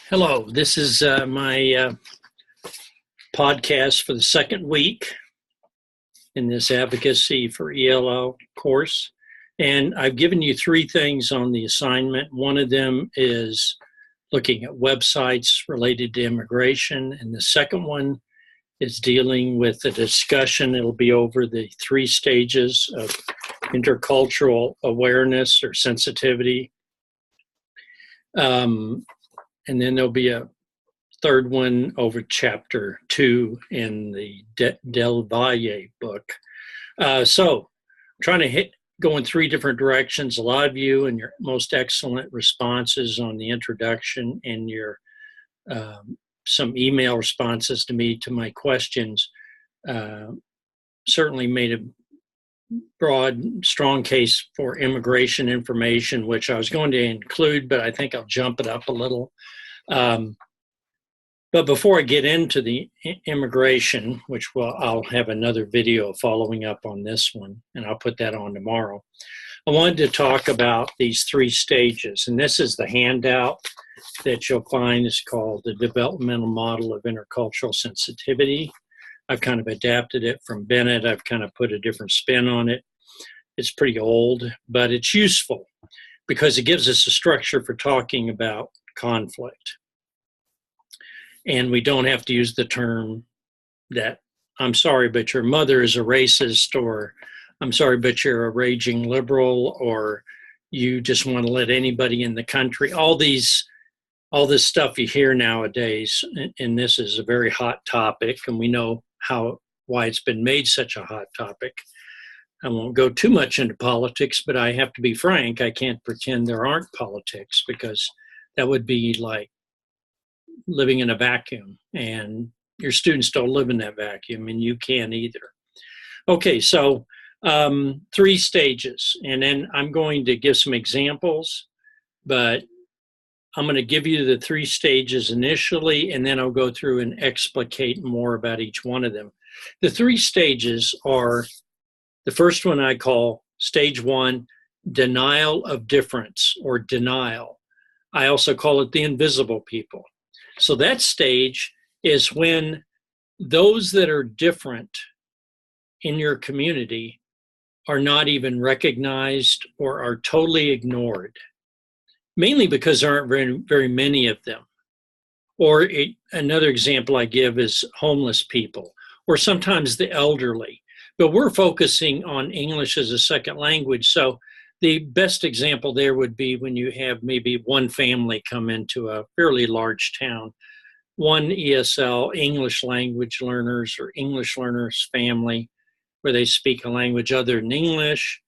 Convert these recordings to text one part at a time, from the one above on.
Hello, this is my podcast for the second week in this advocacy for ELL course. And I've given you three things on the assignment. One of them is looking at websites related to immigration. And the second one is dealing with a discussion. It'll be over the three stages of intercultural awareness or sensitivity. And then there'll be a third one over chapter 2 in the Del Valle book. So I'm trying to go in three different directions. A lot of you and your most excellent responses on the introduction and your some email responses to me to my questions certainly made a broad, strong case for immigration information, which I was going to include, but I think I'll jump it up a little. But before I get into the immigration, which I'll have another video following up on this one, and I'll put that on tomorrow, I wanted to talk about these three stages. And this is the handout that you'll find is called the Developmental Model of Intercultural Sensitivity. I've kind of adapted it from Bennett. I've kind of put a different spin on it. It's pretty old, but it's useful because it gives us a structure for talking about conflict. And we don't have to use the term that, I'm sorry, but your mother is a racist, or I'm sorry, but you're a raging liberal, or you just want to let anybody in the country. All this stuff you hear nowadays, and this is a very hot topic, and we know why it's been made such a hot topic. I won't go too much into politics, but I have to be frank. I can't pretend there aren't politics, because that would be like living in a vacuum, and your students don't live in that vacuum, and you can't either. Okay, so three stages, and then I'm going to give some examples, but I'm going to give you the three stages initially, and then I'll go through and explicate more about each one of them. The three stages are, the first one I call stage 1, denial of difference, or denial. I also call it the invisible people. So that stage is when those that are different in your community are not even recognized or are totally ignored, mainly because there aren't very, very many of them. Or another example I give is homeless people, or sometimes the elderly. But we're focusing on English as a second language. So the best example there would be when you have maybe one family come into a fairly large town, one ESL, English language learners or English learners family, where they speak a language other than English.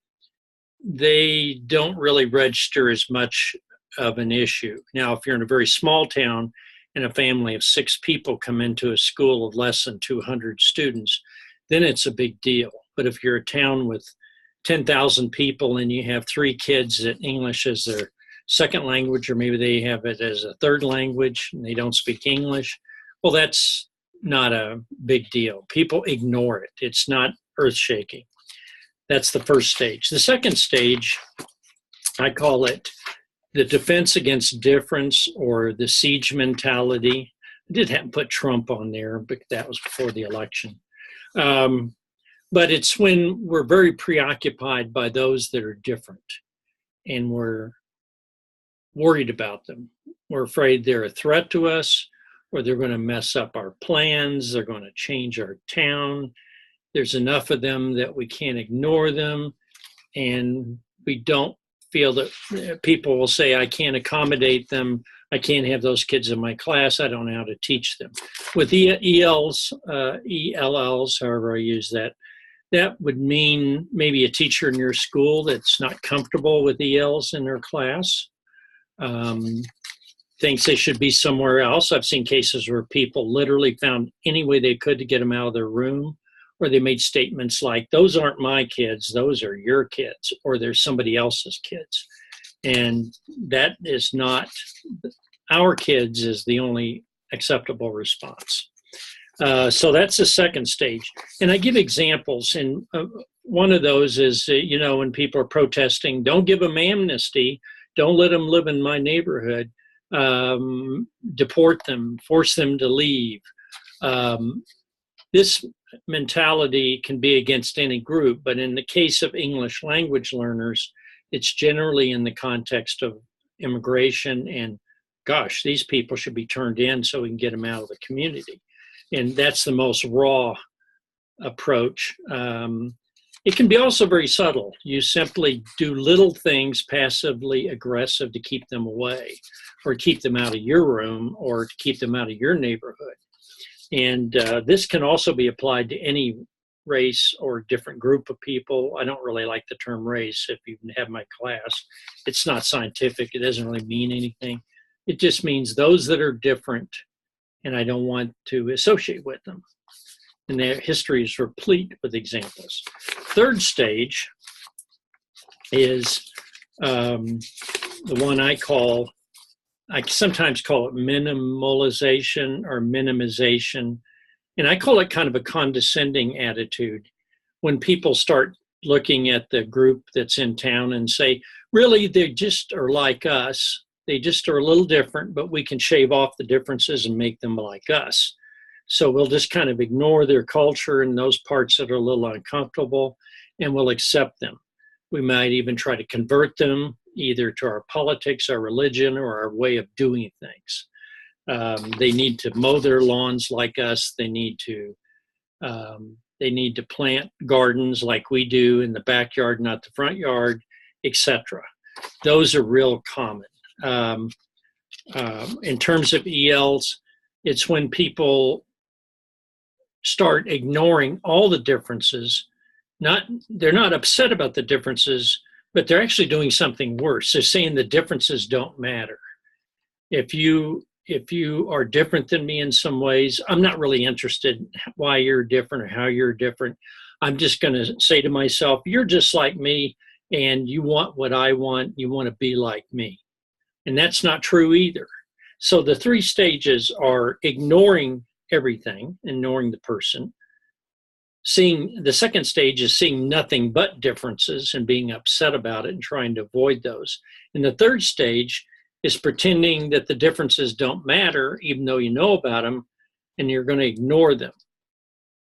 They don't really register as much of an issue. Now, if you're in a very small town and a family of 6 people come into a school of less than 200 students, then it's a big deal. But if you're a town with 10,000 people and you have 3 kids that English is their second language, or maybe they have it as a third language and they don't speak English, well, that's not a big deal. People ignore it. It's not earth-shaking. That's the first stage. The second stage, I call it the defense against difference, or the siege mentality. I did have to put Trump on there, but that was before the election. But it's when we're very preoccupied by those that are different, and we're worried about them. We're afraid they're a threat to us, or they're going to mess up our plans. They're going to change our town. There's enough of them that we can't ignore them. And we don't feel that people will say, I can't accommodate them. I can't have those kids in my class. I don't know how to teach them. With ELLs, however I use that, that would mean maybe a teacher in your school that's not comfortable with ELs in their class, thinks they should be somewhere else. I've seen cases where people literally found any way they could to get them out of their room, or they made statements like, those aren't my kids, those are your kids, or they're somebody else's kids. And that is not, our kids is the only acceptable response. So that's the second stage. And I give examples, and one of those is, when people are protesting, don't give them amnesty, don't let them live in my neighborhood. deport them, force them to leave. This mentality can be against any group, but in the case of English language learners, it's generally in the context of immigration and, gosh, these people should be turned in so we can get them out of the community. And that's the most raw approach. It can be also very subtle. You simply do little things passively aggressive to keep them away, or keep them out of your room, or to keep them out of your neighborhood. And this can also be applied to any race or different group of people. I don't really like the term race. If you have my class, it's not scientific. It doesn't really mean anything. It just means those that are different, and I don't want to associate with them. And their history is replete with examples. Third stage is the one I sometimes call it minimalization or minimization. And I call it kind of a condescending attitude when people start looking at the group that's in town and say, really, they just are like us. They just are a little different, but we can shave off the differences and make them like us. So we'll just kind of ignore their culture and those parts that are a little uncomfortable, and we'll accept them. We might even try to convert them either to our politics, our religion, or our way of doing things. They need to mow their lawns like us. They need to plant gardens like we do in the backyard, not the front yard, etc. Those are real common. In terms of ELs, it's when people start ignoring all the differences. They're not upset about the differences, but they're actually doing something worse. They're saying the differences don't matter. If you are different than me in some ways, I'm not really interested in why you're different or how you're different. I'm just going to say to myself, you're just like me, and you want what I want. You want to be like me. And that's not true either. So the three stages are ignoring everything, ignoring the person. The second stage is seeing nothing but differences and being upset about it and trying to avoid those. And the third stage is pretending that the differences don't matter, even though you know about them, and you're going to ignore them.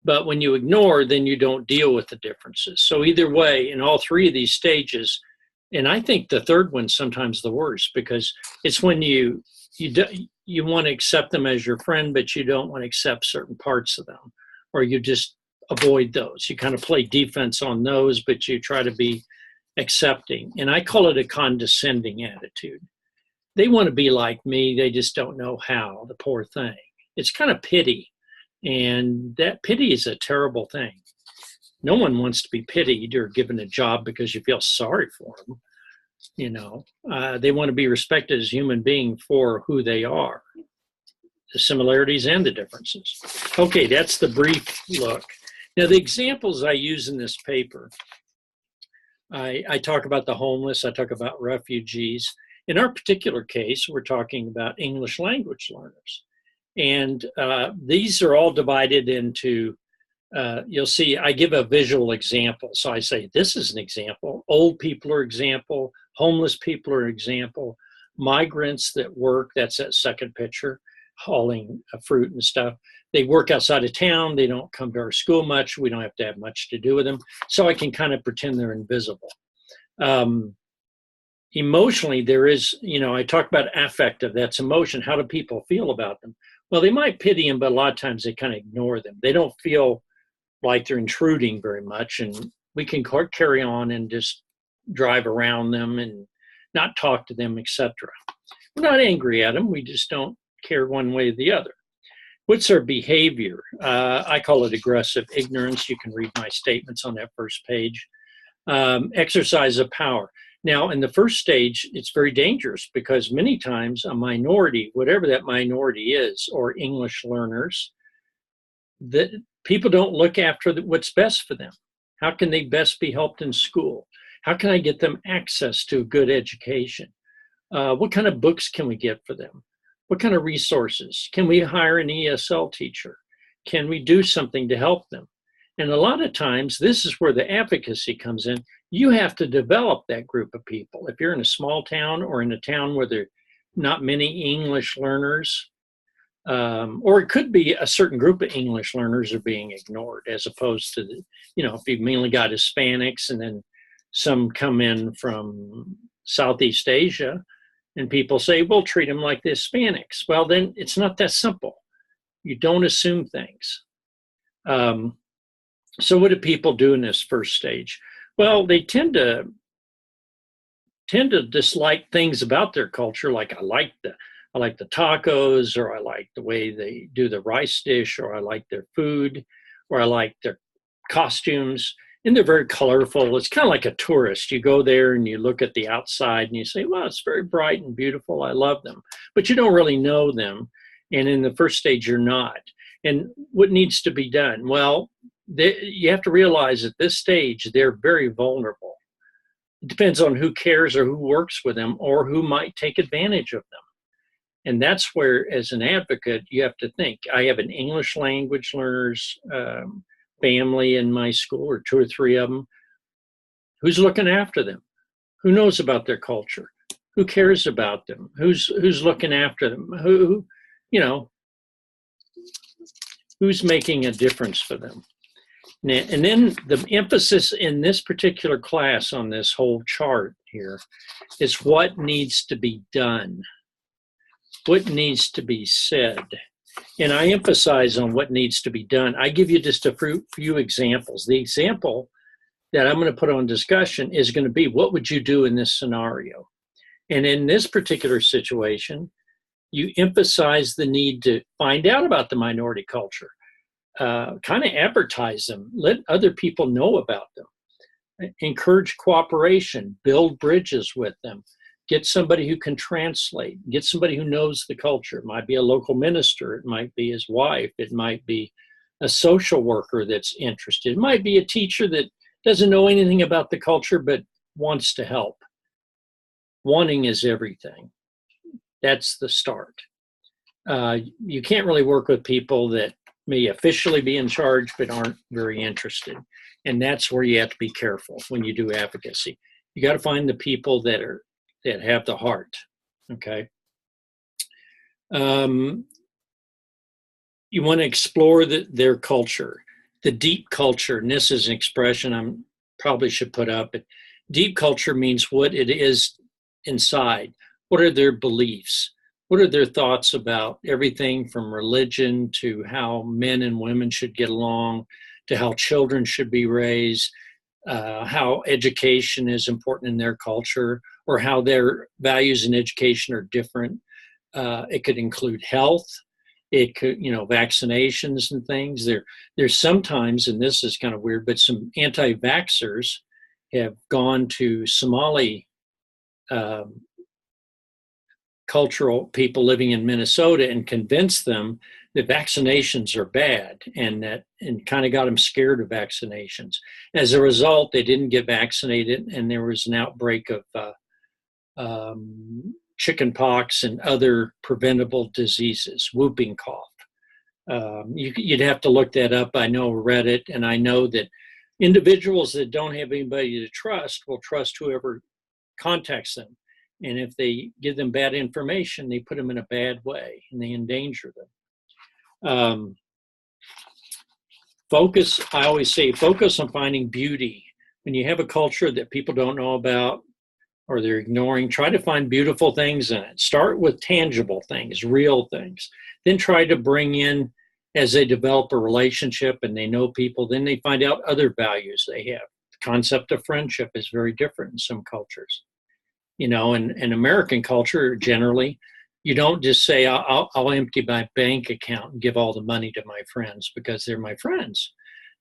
But when you ignore, then you don't deal with the differences. So either way, in all three of these stages, and I think the third one's sometimes the worst, because it's when you want to accept them as your friend, but you don't want to accept certain parts of them, or you just avoid those. You kind of play defense on those, but you try to be accepting. And I call it a condescending attitude. They want to be like me, they just don't know how, the poor thing. It's kind of pity, and that pity is a terrible thing. No one wants to be pitied or given a job because you feel sorry for them. They want to be respected as human beings for who they are, the similarities and the differences. Okay, that's the brief look. Now, the examples I use in this paper, I talk about the homeless, I talk about refugees. In our particular case, we're talking about English language learners. And these are all divided into, you'll see, I give a visual example. So I say, this is an example. Old people are example. Homeless people are example. Migrants that work, that's that second picture, hauling fruit and stuff. They work outside of town. They don't come to our school much. We don't have to have much to do with them. So I can kind of pretend they're invisible. Emotionally, there is, I talk about affective, that's emotion. How do people feel about them? Well, they might pity them, but a lot of times they kind of ignore them. They don't feel like they're intruding very much, and we can carry on and just drive around them and not talk to them, etc. We're not angry at them. We just don't care one way or the other. What's their behavior? I call it aggressive ignorance. You can read my statements on that first page. Exercise of power. Now, in the first stage, it's very dangerous because many times a minority, whatever that minority is, or English learners, that people don't look after what's best for them. How can they best be helped in school? How can I get them access to a good education? What kind of books can we get for them? What kind of resources? Can we hire an ESL teacher? Can we do something to help them? And a lot of times, this is where the advocacy comes in. You have to develop that group of people. If you're in a small town or in a town where not many English learners, or it could be a certain group of English learners are being ignored, as opposed to, if you've mainly got Hispanics and then some come in from Southeast Asia, and people say, well, treat them like the Hispanics. Well, then it's not that simple. You don't assume things. So what do people do in this first stage? Well, they tend to dislike things about their culture, like I like the tacos, or I like the way they do the rice dish, or I like their food, or I like their costumes. And they're very colorful. It's kind of like a tourist. You go there and you look at the outside and you say, well, it's very bright and beautiful. I love them. But you don't really know them. And in the first stage, you're not. And what needs to be done? Well, you have to realize at this stage, they're very vulnerable. It depends on who cares or who works with them or who might take advantage of them. And that's where, as an advocate, you have to think. I have an English language learners family in my school, or 2 or 3 of them. Who's looking after them? Who knows about their culture? Who cares about them? Who's looking after them? Who's making a difference for them? And then the emphasis in this particular class on this whole chart here is what needs to be done, what needs to be said. And I emphasize on what needs to be done. I give you just a few examples. The example that I'm going to put on discussion is going to be, what would you do in this scenario? And in this particular situation, you emphasize the need to find out about the minority culture, kind of advertise them, let other people know about them, encourage cooperation, build bridges with them. Get somebody who can translate, get somebody who knows the culture. It might be a local minister, it might be his wife, it might be a social worker that's interested, it might be a teacher that doesn't know anything about the culture but wants to help. Wanting is everything. That's the start. You can't really work with people that may officially be in charge but aren't very interested. And that's where you have to be careful when you do advocacy. You got to find the people that have the heart, okay? You want to explore their culture, the deep culture, and this is an expression I probably should put up, but deep culture means what it is inside. What are their beliefs? What are their thoughts about everything from religion to how men and women should get along, to how children should be raised, how education is important in their culture, or how their values in education are different. It could include health. It could, vaccinations and things. There's sometimes, and this is kind of weird, but some anti-vaxxers have gone to Somali cultural people living in Minnesota and convinced them that vaccinations are bad, and kind of got them scared of vaccinations. As a result, they didn't get vaccinated, and there was an outbreak of chicken pox and other preventable diseases, whooping cough. You'd have to look that up. I know Reddit, and I know that individuals that don't have anybody to trust will trust whoever contacts them. And if they give them bad information, they put them in a bad way and they endanger them. I always say, focus on finding beauty. When you have a culture that people don't know about or they're ignoring, try to find beautiful things in it. Start with tangible things, real things. Then try to bring in, as they develop a relationship and they know people, then they find out other values they have. The concept of friendship is very different in some cultures. In American culture, generally, you don't just say, I'll empty my bank account and give all the money to my friends because they're my friends.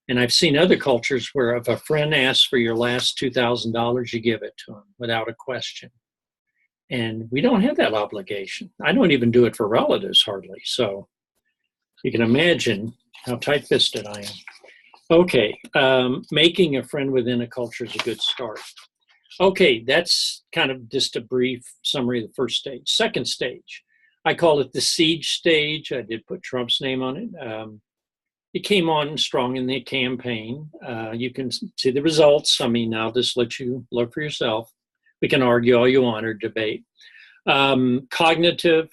And I've seen other cultures where if a friend asks for your last $2,000, you give it to them without a question. And we don't have that obligation. I don't even do it for relatives hardly. So you can imagine how tight-fisted I am. Okay, making a friend within a culture is a good start. Okay, that's kind of just a brief summary of the first stage. Second stage, I call it the siege stage. I did put Trump's name on it. It came on strong in the campaign. You can see the results. I'll just let you look for yourself. We can argue all you want or debate. Cognitive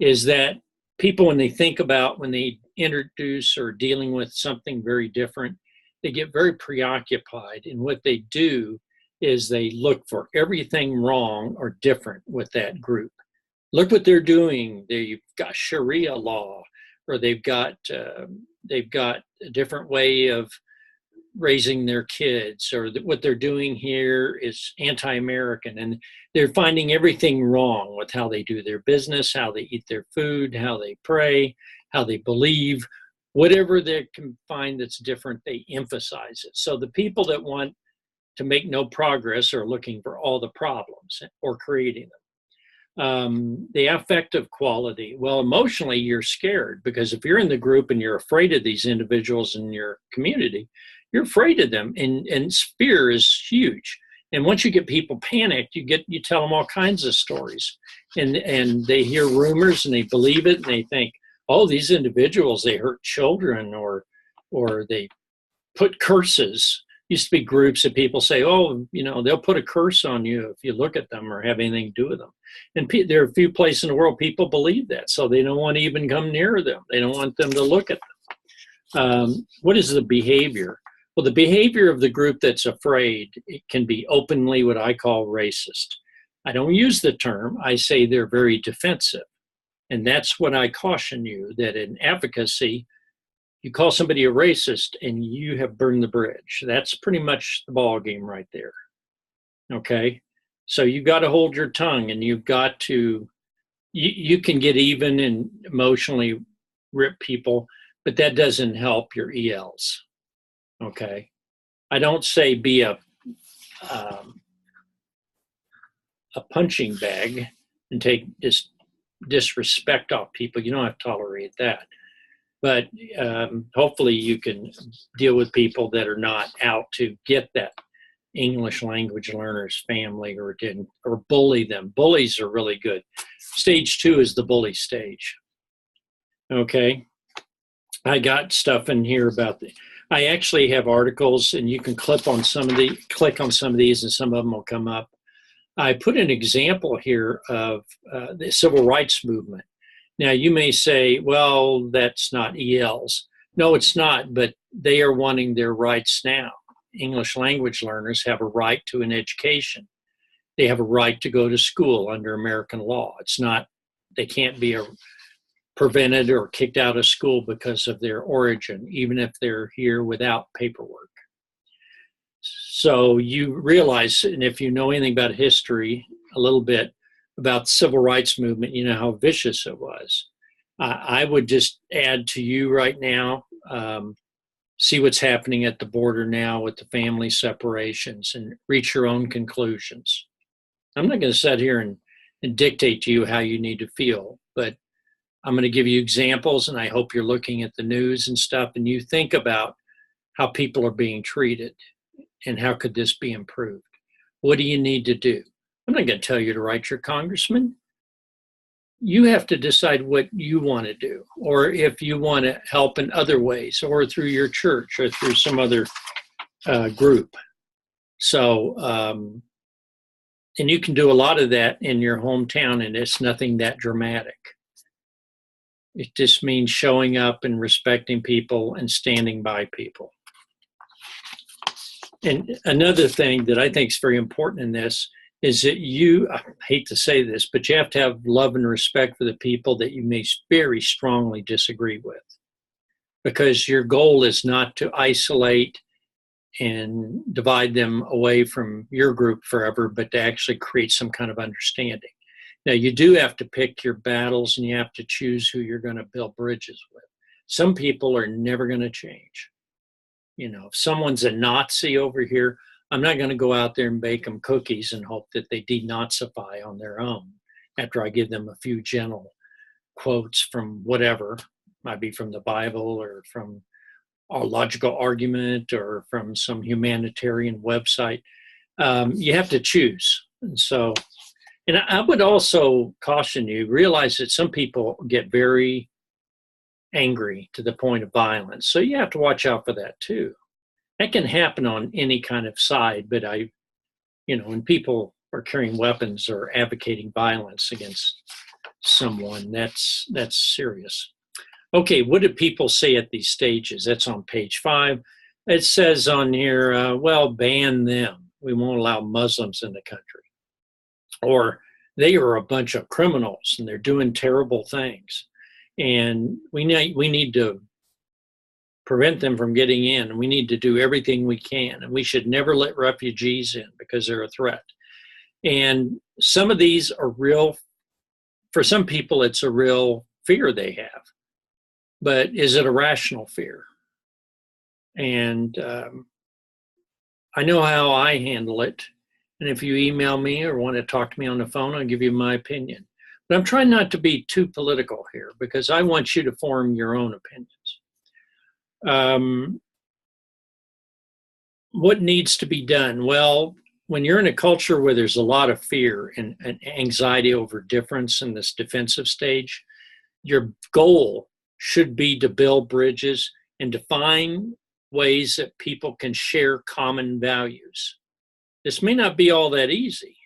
is that people, when they think about, when they introduce or dealing with something very different, they get very preoccupied. And what they do is they look for everything wrong or different with that group. Look what they're doing. They've got Sharia law, or they've got a different way of raising their kids, or what they're doing here is anti-American, and they're finding everything wrong with how they do their business, how they eat their food, how they pray, how they believe. Whatever they can find that's different, they emphasize it. So the people that want to make no progress are looking for all the problems or creating them. The affective quality, well, emotionally, you're scared, because if you're in the group and you're afraid of these individuals in your community, you're afraid of them, and fear is huge. And once you get people panicked, you tell them all kinds of stories, and they hear rumors and they believe it, and they think, oh, these individuals, they hurt children, or they put curses. Used to be groups of people say, oh, they'll put a curse on you if you look at them or have anything to do with them. And there are a few places in the world people believe that, so they don't want to even come near them. They don't want them to look at them. What is the behavior? Well, the behavior of the group that's afraid, it can be openly what I call racist. I don't use the term. I say they're very defensive. And that's what I caution you, that in advocacy, you call somebody a racist and you have burned the bridge. That's pretty much the ball game right there. Okay? So you've got to hold your tongue, and you've got to, you can get even and emotionally rip people, but that doesn't help your ELs. Okay? I don't say be a punching bag and take this disrespect off people. You don't have to tolerate that. But hopefully you can deal with people that are not out to get that English language learners family, or bully them. Bullies are really good. Stage 2 is the bully stage. Okay. I got stuff in here about I actually have articles, and you can click on some of these, and some of them will come up. I put an example here of the civil rights movement. Now, you may say, well, that's not ELs. No, it's not, but they are wanting their rights now. English language learners have a right to an education. They have a right to go to school under American law. They can't be prevented or kicked out of school because of their origin, even if they're here without paperwork. So you realize, and if you know anything about history, a little bit about the civil rights movement, you know how vicious it was. I would just add to you right now, see what's happening at the border now with the family separations, and reach your own conclusions. I'm not going to sit here and dictate to you how you need to feel, but I'm going to give you examples, and I hope you're looking at the news and stuff, and you think about how people are being treated and how could this be improved. What do you need to do? I'm not going to tell you to write your congressman. You have to decide what you want to do, or if you want to help in other ways, or through your church, or through some other group. So, and you can do a lot of that in your hometown, and it's nothing that dramatic. It just means showing up and respecting people and standing by people. And another thing that I think is very important in this is that I hate to say this, but you have to have love and respect for the people that you may very strongly disagree with, because your goal is not to isolate and divide them away from your group forever, but to actually create some kind of understanding. Now, you do have to pick your battles, and you have to choose who you're going to build bridges with. Some people are never going to change. If someone's a Nazi over here, I'm not going to go out there and bake them cookies and hope that they denazify on their own after I give them a few gentle quotes from whatever, might be from the Bible or from a logical argument or from some humanitarian website. You have to choose. And I would also caution you, realize that some people get very angry to the point of violence. So you have to watch out for that too. That can happen on any kind of side, but when people or carrying weapons or advocating violence against someone. That's serious. Okay, what do people say at these stages? That's on page 5. It says on here, well, ban them. We won't allow Muslims in the country. Or they are a bunch of criminals and they're doing terrible things. And we need to prevent them from getting in. We need to do everything we can. And we should never let refugees in because they're a threat. And some of these are real, for some people, it's a real fear they have. But is it a rational fear? And I know how I handle it. And if you email me or want to talk to me on the phone, I'll give you my opinion. But I'm trying not to be too political here because I want you to form your own opinions. What needs to be done? Well, when you're in a culture where there's a lot of fear and anxiety over difference in this defensive stage, your goal should be to build bridges and to find ways that people can share common values. This may not be all that easy.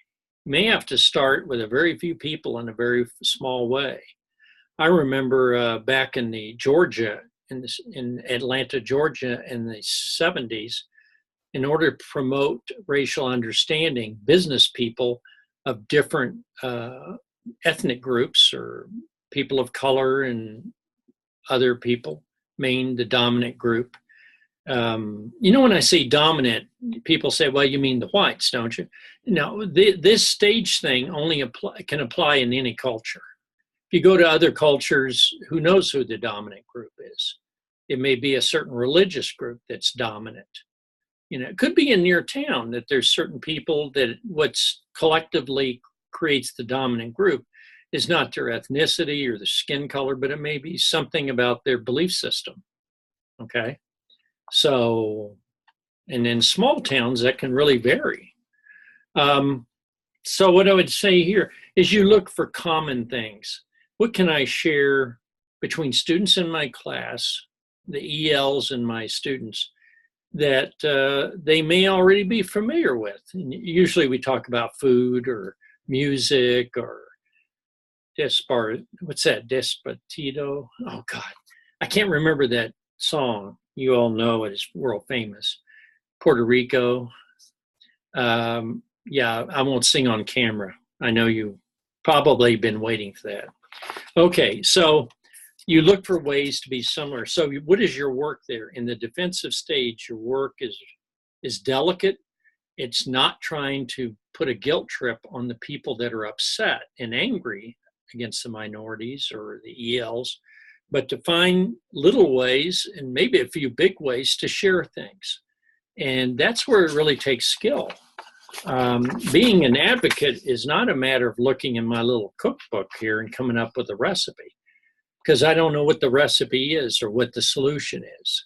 You may have to start with a very few people in a very small way. I remember back in Georgia, in Atlanta, Georgia in the 70s, in order to promote racial understanding, business people of different ethnic groups or people of color and other people, Maine, the dominant group. When I say dominant, people say, well, you mean the whites, don't you? No, this stage thing only can apply in any culture. If you go to other cultures, who knows who the dominant group is? It may be a certain religious group that's dominant. It could be in your town that there's certain people that what's collectively creates the dominant group is not their ethnicity or their skin color, but it may be something about their belief system. Okay. So, and in small towns, that can really vary. So what I would say here is you look for common things. What can I share between students in my class, the ELs and my students, that they may already be familiar with? And usually we talk about food or music or what's that? Despacito? Oh God, I can't remember that song. You all know it is world famous. Puerto Rico. Yeah, I won't sing on camera. I know you probably been waiting for that. Okay, so you look for ways to be similar. So what is your work there? In the defensive stage, your work is delicate. It's not trying to put a guilt trip on the people that are upset and angry against the minorities or the ELs, but to find little ways and maybe a few big ways to share things. And that's where it really takes skill. Being an advocate is not a matter of looking in my little cookbook here and coming up with a recipe, because I don't know what the recipe is or what the solution is.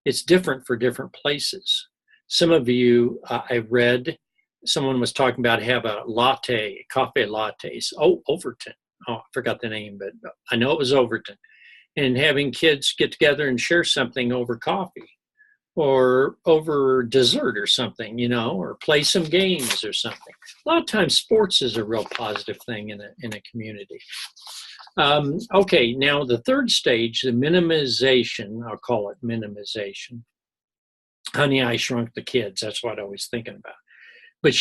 It's different for different places. Some of you, I read, someone was talking about have a latte, coffee lattes. Oh, Overton. Oh, I forgot the name, but I know it was Overton. And having kids get together and share something over coffee or over dessert or something, or play some games or something. A lot of times sports is a real positive thing in a community. Okay, now the third stage, the minimization, I'll call it minimization. Honey, I Shrunk the Kids, that's what I was thinking about. But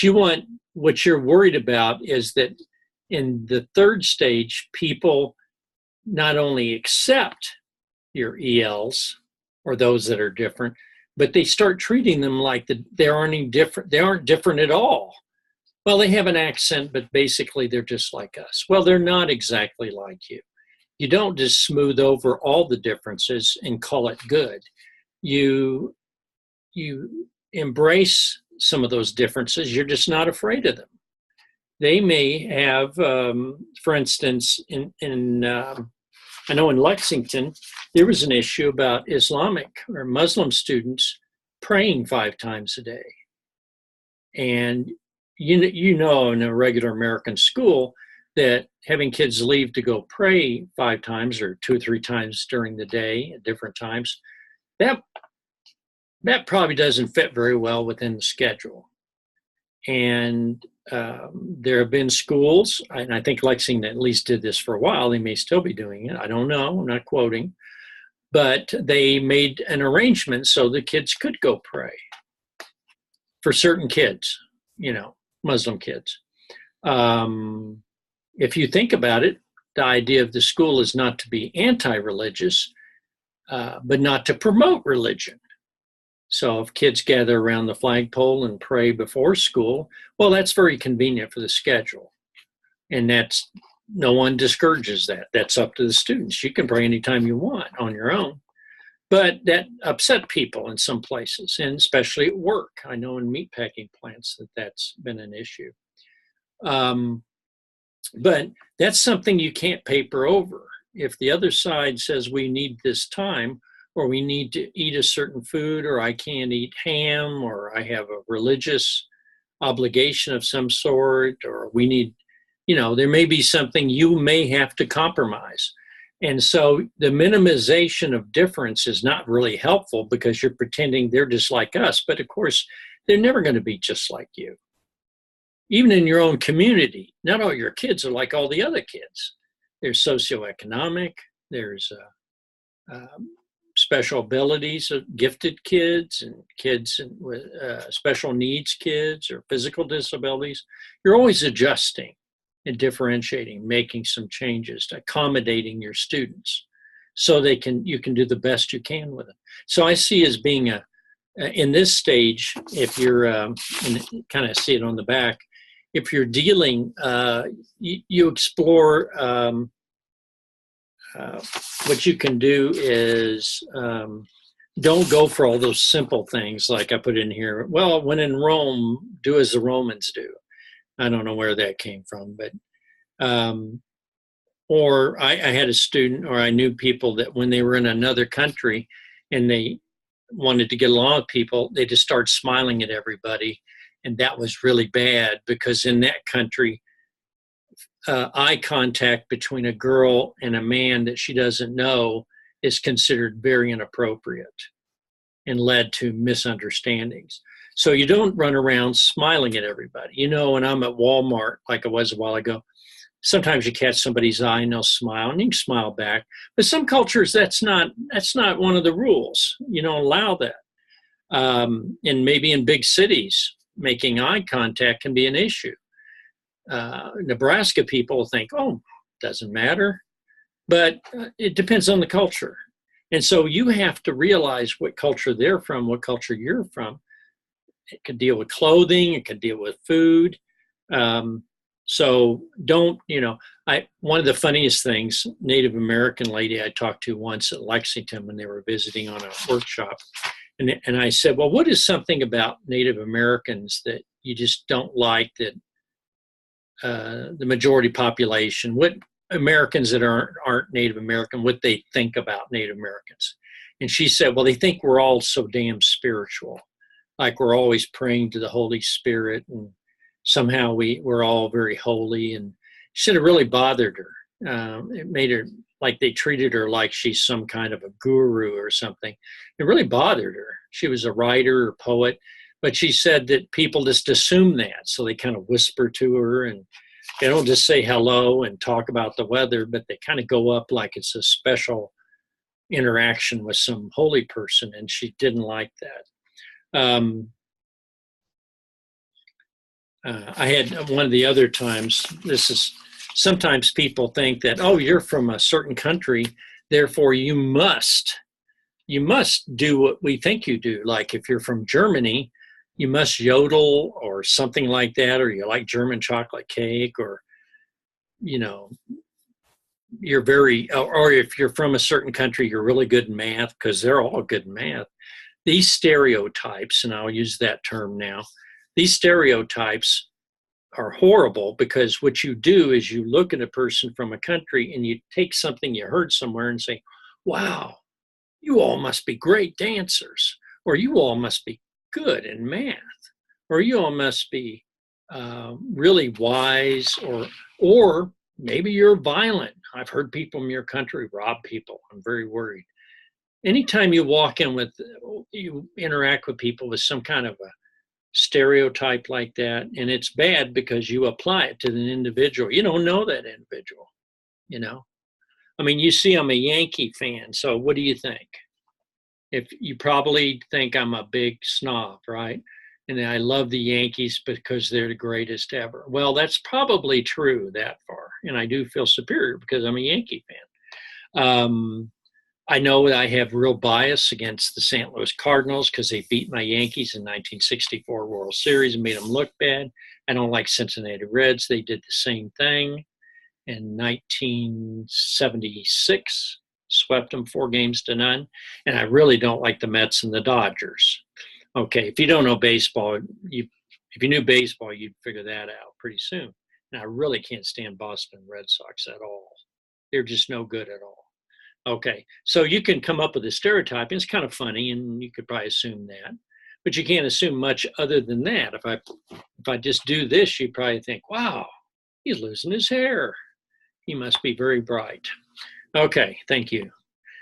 what you're worried about is that in the third stage, people not only accept your ELs or those that are different, but they start treating them like they aren't different at all. Well, they have an accent, but basically they're just like us. Well, they're not exactly like you. You don't just smooth over all the differences and call it good. You embrace some of those differences. You're just not afraid of them. They may have, for instance, I know in Lexington, there was an issue about Islamic or Muslim students praying 5 times a day. And in a regular American school that having kids leave to go pray 5 times or 2 or 3 times during the day at different times, that probably doesn't fit very well within the schedule. And There have been schools, and I think Lexington at least did this for a while. They may still be doing it. I don't know. I'm not quoting. But they made an arrangement so the kids could go pray for certain kids, Muslim kids. If you think about it, the idea of the school is not to be anti-religious, but not to promote religion. So if kids gather around the flagpole and pray before school, well, that's very convenient for the schedule. And no one discourages that. That's up to the students. You can pray anytime you want on your own. But that upset people in some places, and especially at work. I know in meatpacking plants that's been an issue. But that's something you can't paper over. If the other side says we need this time, or we need to eat a certain food, or I can't eat ham, or I have a religious obligation of some sort, or we need, there may be something you may have to compromise. And so the minimization of difference is not really helpful because you're pretending they're just like us. But of course, they're never going to be just like you. Even in your own community, not all your kids are like all the other kids. There's socioeconomic, there's special abilities of gifted kids and kids with special needs kids or physical disabilities. You're always adjusting and differentiating, making some changes, accommodating your students so you can do the best you can with them. So I see as being in this stage, if you're, and kind of see it on the back, if you're dealing, you explore what you can do is don't go for all those simple things like I put in here. Well, when in Rome, do as the Romans do. I don't know where that came from, but or I had a student, or I knew people that when they were in another country and they wanted to get along with people, they just started smiling at everybody. And that was really bad because in that country, eye contact between a girl and a man that she doesn't know is considered very inappropriate and led to misunderstandings. So you don't run around smiling at everybody. When I'm at Walmart, like I was a while ago, sometimes you catch somebody's eye and they'll smile and you can smile back. But some cultures, that's not one of the rules. You don't allow that. And maybe in big cities, making eye contact can be an issue. Nebraska people think, oh, doesn't matter. But it depends on the culture. And so you have to realize what culture they're from, what culture you're from. It could deal with clothing, it could deal with food. So don't, one of the funniest things, Native American lady I talked to once at Lexington when they were visiting on a workshop. And I said, well, what is something about Native Americans that you just don't like that the majority population, what Americans that aren't Native American, what they think about Native Americans? And she said, well, they think we're all so damn spiritual. Like we're always praying to the Holy Spirit and somehow we're all very holy. And she said it really bothered her. It made her like they treated her like she's some kind of a guru or something. It really bothered her. She was a writer or poet, but she said that people just assume that. So they kind of whisper to her and they don't just say hello and talk about the weather, but they kind of go up like it's a special interaction with some holy person. And she didn't like that. I had one of the other times, sometimes people think that, oh, you're from a certain country, therefore you must do what we think you do. Like if you're from Germany, you must yodel or something like that, or you like German chocolate cake, or, you're or if you're from a certain country, you're really good in math, because they're all good in math. These stereotypes, and I'll use that term now, these stereotypes are horrible because what you do is you look at a person from a country and you take something you heard somewhere and say, wow, you all must be great dancers, or you all must be good in math, or you all must be really wise, or maybe you're violent. I've heard people in your country rob people. I'm very worried. Anytime you interact with people with some kind of stereotype like that, and it's bad because you apply it to the individual. You don't know that individual, you know. I mean, you see, I'm a Yankee fan, so what do you think? If you probably think I'm a big snob, right? And I love the Yankees because they're the greatest ever. Well, that's probably true that far, and I do feel superior because I'm a Yankee fan. I know that I have real bias against the St. Louis Cardinals because they beat my Yankees in 1964 World Series and made them look bad. I don't like Cincinnati Reds. They did the same thing in 1976, swept them 4-0. And I really don't like the Mets and the Dodgers. Okay, if you don't know baseball, if you knew baseball, you'd figure that out pretty soon. And I really can't stand Boston Red Sox at all. They're just no good at all. Okay, so you can come up with a stereotype, and it's kind of funny, and you could probably assume that, but you can't assume much other than that. If I just do this, you'd probably think, wow, he's losing his hair. He must be very bright. Okay, thank you.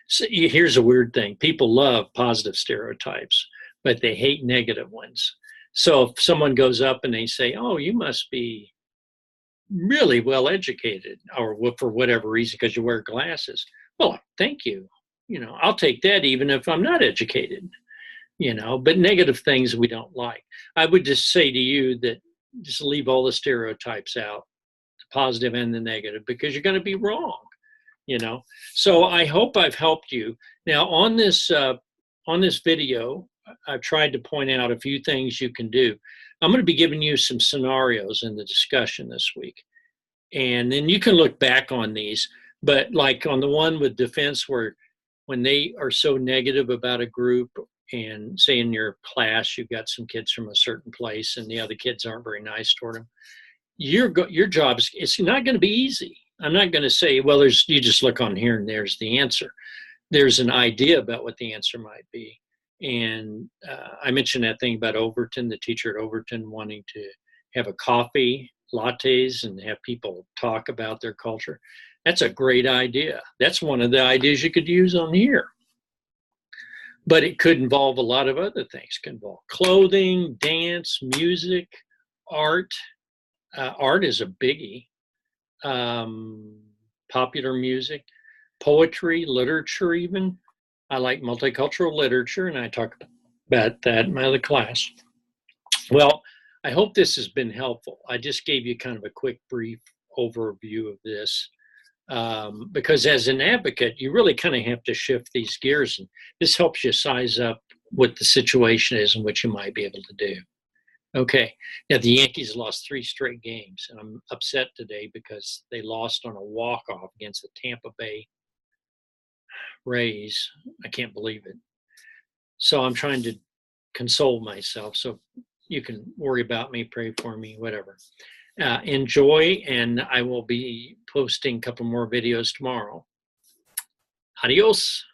So here's a weird thing. People love positive stereotypes, but they hate negative ones. So if someone goes up and they say, oh, you must be really well educated, or for whatever reason, because you wear glasses. Well, thank you. You know, I'll take that even if I'm not educated, you know, but negative things we don't like. I would just say to you that just leave all the stereotypes out, the positive and the negative, because you're going to be wrong, you know. So I hope I've helped you. Now on this video, I've tried to point out a few things you can do. I'm going to be giving you some scenarios in the discussion this week. And then you can look back on these. But like on the one with defense, where when they are so negative about a group, and say in your class you've got some kids from a certain place and the other kids aren't very nice toward them, your job is, it's not going to be easy. I'm not going to say, well, you just look on here and there's the answer. There's an idea about what the answer might be. And I mentioned that thing about Overton, the teacher at Overton wanting to have a coffee, lattes, and have people talk about their culture. That's a great idea. That's one of the ideas you could use on here. But it could involve a lot of other things. It could involve clothing, dance, music, art. Art is a biggie. Popular music, poetry, literature even. I like multicultural literature, and I talk about that in my other class. Well, I hope this has been helpful. I just gave you kind of a quick, brief overview of this. Because as an advocate, you really kind of have to shift these gears, and this helps you size up what the situation is and what you might be able to do. Okay, now the Yankees lost 3 straight games, and I'm upset today because they lost on a walk-off against the Tampa Bay Rays. I can't believe it. So I'm trying to console myself, so you can worry about me, pray for me, whatever. Enjoy, and I will be posting a couple more videos tomorrow. Adios.